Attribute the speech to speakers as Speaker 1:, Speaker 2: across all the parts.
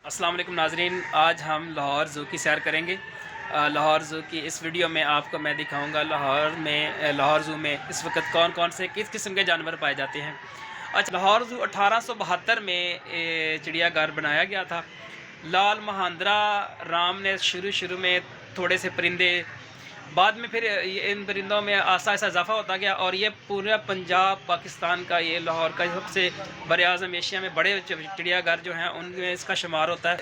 Speaker 1: अस्सलाम वालेकुम नाज़रीन, आज हम लाहौर ज़ू की सैर करेंगे। लाहौर ज़ू की इस वीडियो में आपको मैं दिखाऊंगा लाहौर ज़ू में इस वक्त कौन कौन से किस किस्म के जानवर पाए जाते हैं। अच्छा, लाहौर ज़ू 1872 में चिड़ियाघर बनाया गया था। लाल महांद्रा राम ने शुरू में थोड़े से परिंदे, बाद में फिर इन परिंदों में आहिस्ता आहिस्ता इजाफा होता गया और ये पूरा पंजाब पाकिस्तान का, ये लाहौर का सबसे बड़े आज़म एशिया में बड़े चिड़ियाघर जो हैं उनमें इसका शुमार होता है।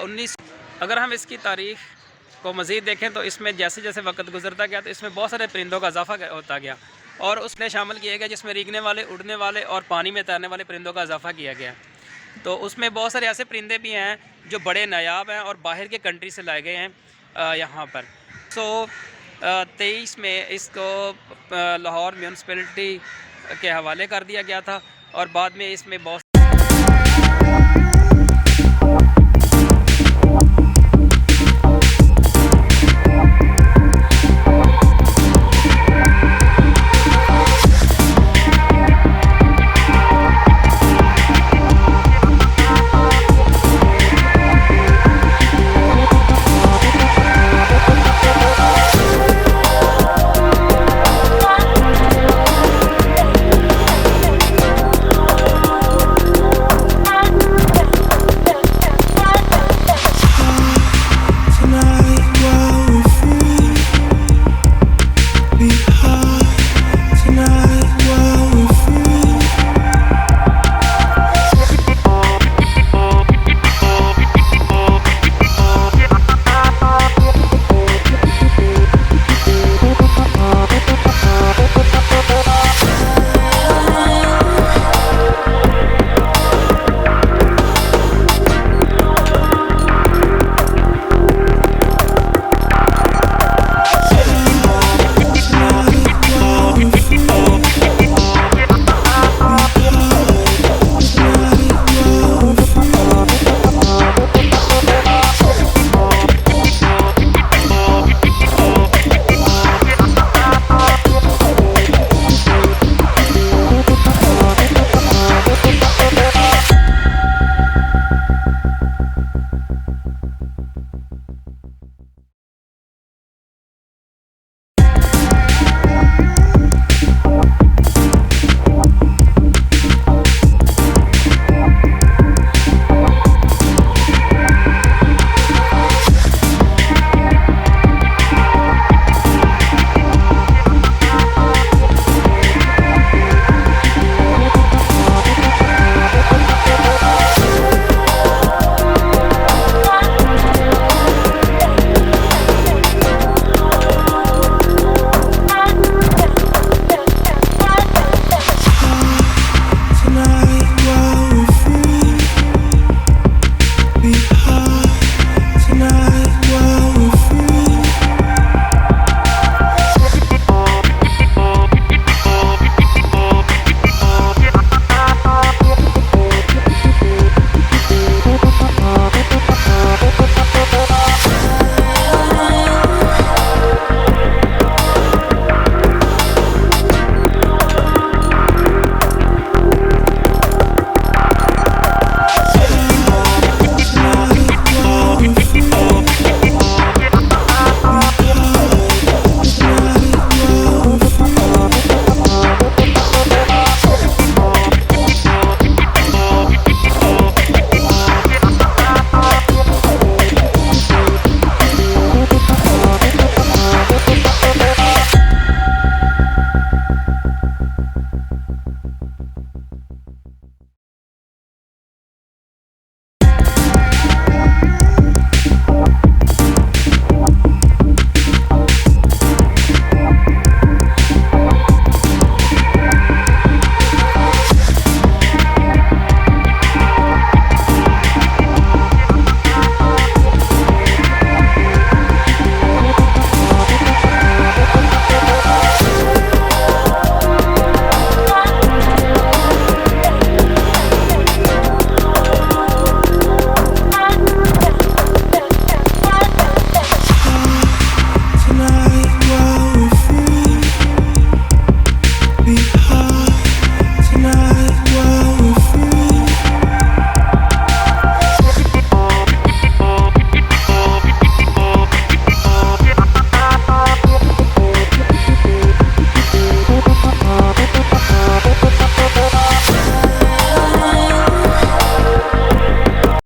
Speaker 1: 19 अगर हम इसकी तारीख़ को मज़ीद देखें तो इसमें जैसे जैसे वक्त गुजरता गया तो इसमें बहुत सारे परिंदों का इजाफा होता गया और उसमें शामिल किया गया जिसमें रींगने वाले, उड़ने वाले और पानी में तैरने वाले परिंदों का इजाफा किया गया। तो उसमें बहुत सारे ऐसे परिंदे भी हैं जो बड़े नायाब हैं और बाहर के कंट्री से लाए गए हैं यहाँ पर। 23 में इसको लाहौर म्यूनसिपैलिटी के हवाले कर दिया गया था और बाद में इसमें बहुत